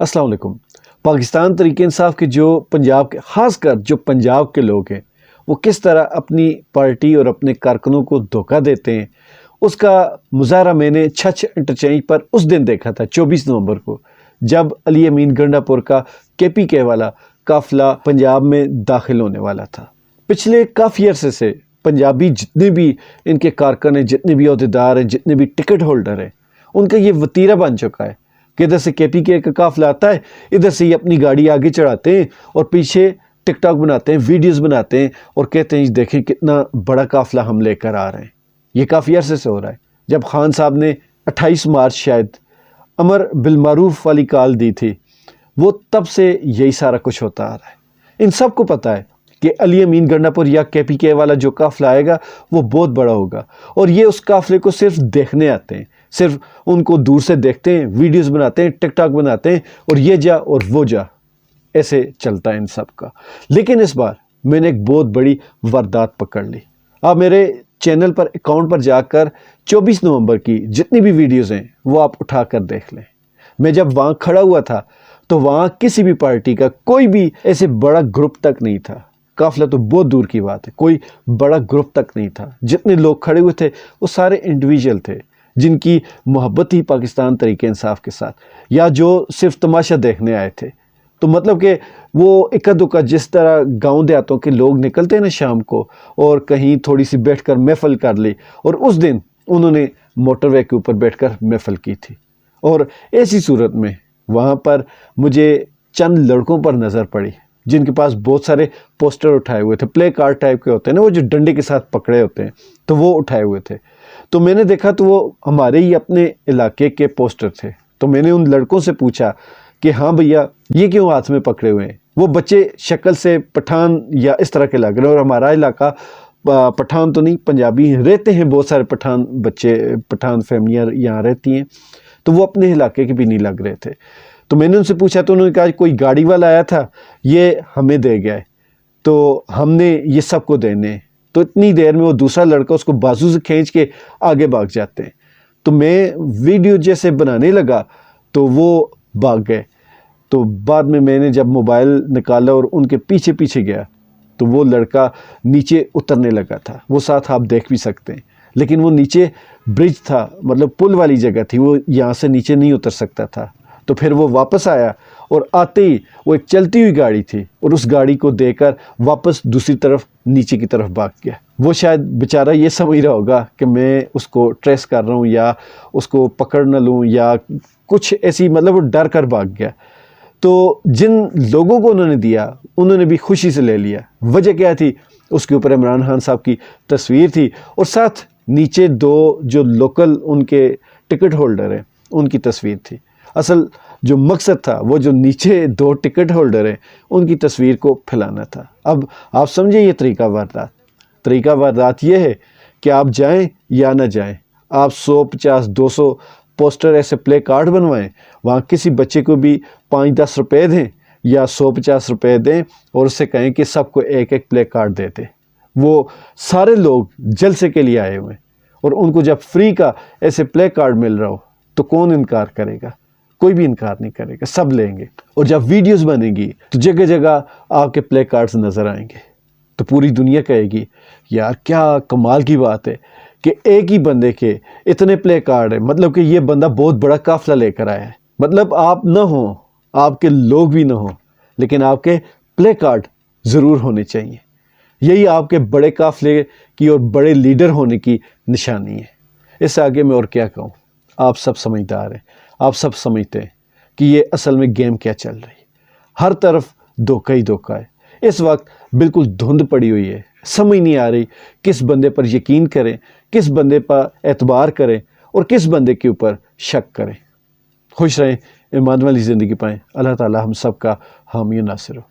السلام علیکم۔ پاکستان تحریک انصاف کے جو پنجاب کے خاص کر جو پنجاب کے لوگ ہیں وہ کس طرح اپنی پارٹی اور اپنے کارکنوں کو دھوکہ دیتے ہیں، اس کا مظاہرہ میں نے چھچ انٹرچینج پر اس دن دیکھا تھا 24 نومبر کو، جب علی امین گنڈا پور کا KPK والا قافلہ پنجاب میں داخل ہونے والا تھا۔ پچھلے کافی عرصے سے پنجابی جتنے بھی ان کے کارکن ہیں، جتنے بھی عہدیدار ہیں، جتنے بھی ٹکٹ ہولڈر ہیں، ان کا یہ وتیرہ بن چکا ہے کہ ادھر سے KPK کا قافلہ آتا ہے، ادھر سے یہ اپنی گاڑی آگے چڑھاتے ہیں اور پیچھے ٹک ٹاک بناتے ہیں، ویڈیوز بناتے ہیں اور کہتے ہیں دیکھیں کتنا بڑا قافلہ ہم لے کر آ رہے ہیں۔ یہ کافی عرصے سے ہو رہا ہے۔ جب خان صاحب نے 28 مارچ شاید امر بالمعروف والی کال دی تھی، وہ تب سے یہی سارا کچھ ہوتا آ رہا ہے۔ ان سب کو پتہ ہے کہ علی امین گنڈا پور یا KPK والا جو قافلہ آئے گا وہ بہت بڑا ہوگا، اور یہ اس قافلے کو صرف دیکھنے آتے ہیں، صرف ان کو دور سے دیکھتے ہیں، ویڈیوز بناتے ہیں، ٹک ٹاک بناتے ہیں، اور یہ جا اور وہ جا، ایسے چلتا ہے ان سب کا۔ لیکن اس بار میں نے ایک بہت بڑی واردات پکڑ لی۔ آپ میرے چینل پر اکاؤنٹ پر جا کر 24 نومبر کی جتنی بھی ویڈیوز ہیں وہ آپ اٹھا کر دیکھ لیں۔ میں جب وہاں کھڑا ہوا تھا تو وہاں کسی بھی پارٹی کا کوئی بھی ایسے بڑا گروپ تک نہیں تھا۔ قافلہ تو بہت دور کی بات ہے، کوئی بڑا گروپ تک نہیں تھا۔ جتنے لوگ کھڑے ہوئے تھے وہ سارے انڈیویجول تھے جن کی محبت تھی پاکستان تحریک انصاف کے ساتھ، یا جو صرف تماشا دیکھنے آئے تھے۔ تو مطلب کہ وہ اکا دکا جس طرح گاؤں دیہاتوں کے لوگ نکلتے ہیں نا شام کو، اور کہیں تھوڑی سی بیٹھ کر محفل کر لی، اور اس دن انہوں نے موٹر وے کے اوپر بیٹھ کر محفل کی تھی۔ اور ایسی صورت میں وہاں پر مجھے چند لڑکوں پر نظر پڑی جن کے پاس بہت سارے پوسٹر اٹھائے ہوئے تھے، پلے کارڈ ٹائپ کے ہوتے ہیں نا، وہ جو ڈنڈے کے ساتھ پکڑے ہوتے ہیں، تو وہ اٹھائے ہوئے تھے۔ تو میں نے دیکھا تو وہ ہمارے ہی اپنے علاقے کے پوسٹر تھے۔ تو میں نے ان لڑکوں سے پوچھا کہ ہاں بھیا یہ کیوں ہاتھ میں پکڑے ہوئے ہیں؟ وہ بچے شکل سے پٹھان یا اس طرح کے لگ رہے ہیں، اور ہمارا علاقہ پٹھان تو نہیں، پنجابی رہتے ہیں، بہت سارے پٹھان بچے، پٹھان فیملیاں یہاں رہتی ہیں، تو وہ اپنے علاقے کے بھی نہیں لگ رہے تھے۔ تو میں نے ان سے پوچھا تو انہوں نے کہا کوئی گاڑی والا آیا تھا، یہ ہمیں دے گیا ہے، تو ہم نے یہ سب کو دینے۔ تو اتنی دیر میں وہ دوسرا لڑکا اس کو بازو سے کھینچ کے آگے بھاگ جاتے ہیں۔ تو میں ویڈیو جیسے بنانے لگا تو وہ بھاگ گئے۔ تو بعد میں نے جب موبائل نکالا اور ان کے پیچھے پیچھے گیا تو وہ لڑکا نیچے اترنے لگا تھا، وہ ساتھ آپ دیکھ بھی سکتے ہیں، لیکن وہ نیچے برج تھا، مطلب پل والی جگہ تھی، وہ یہاں سے نیچے نہیں اتر سکتا تھا۔ تو پھر وہ واپس آیا، اور آتے ہی وہ ایک چلتی ہوئی گاڑی تھی، اور اس گاڑی کو دے کر واپس دوسری طرف نیچے کی طرف بھاگ گیا۔ وہ شاید بیچارہ یہ سمجھ رہا ہوگا کہ میں اس کو ٹریس کر رہا ہوں یا اس کو پکڑ نہ لوں یا کچھ ایسی، مطلب وہ ڈر کر بھاگ گیا۔ تو جن لوگوں کو انہوں نے دیا انہوں نے بھی خوشی سے لے لیا۔ وجہ کیا تھی؟ اس کے اوپر عمران خان صاحب کی تصویر تھی، اور ساتھ نیچے دو جو لوکل ان کے ٹکٹ ہولڈر ہیں ان کی تصویر تھی۔ اصل جو مقصد تھا وہ جو نیچے دو ٹکٹ ہولڈر ہیں ان کی تصویر کو پھیلانا تھا۔ اب آپ سمجھیں یہ طریقہ واردات یہ ہے کہ آپ جائیں یا نہ جائیں، آپ 100 50 200 پوسٹر ایسے پلے کارڈ بنوائیں، وہاں کسی بچے کو بھی 5-10 روپے دیں یا 100-50 روپے دیں، اور اس سے کہیں کہ سب کو ایک ایک پلے کارڈ دے دیں۔ وہ سارے لوگ جلسے کے لیے آئے ہوئے ہیں، اور ان کو جب فری کا ایسے پلے کارڈ مل رہا ہو تو کون انکار کرے گا؟ کوئی بھی انکار نہیں کرے گا، سب لیں گے۔ اور جب ویڈیوز بنے گی تو جگہ جگہ آپ کے پلے کارڈز نظر آئیں گے، تو پوری دنیا کہے گی یار کیا کمال کی بات ہے کہ ایک ہی بندے کے اتنے پلے کارڈ ہیں، مطلب کہ یہ بندہ بہت بڑا قافلہ لے کر آیا ہے۔ مطلب آپ نہ ہوں، آپ کے لوگ بھی نہ ہوں، لیکن آپ کے پلے کارڈ ضرور ہونے چاہیے۔ یہی آپ کے بڑے قافلے کی اور بڑے لیڈر ہونے کی نشانی ہے۔ اس سے آگے میں اور کیا کہوں؟ آپ سب سمجھدار ہیں، آپ سب سمجھتے ہیں کہ یہ اصل میں گیم کیا چل رہی ہے۔ ہر طرف دھوکہ ہی دھوکہ ہے۔ اس وقت بالکل دھند پڑی ہوئی ہے، سمجھ نہیں آ رہی کس بندے پر یقین کریں، کس بندے پر اعتبار کریں، اور کس بندے کے اوپر شک کریں۔ خوش رہیں، ایمان والی زندگی پائیں۔ اللہ تعالی ہم سب کا حامی و ناصر ہو۔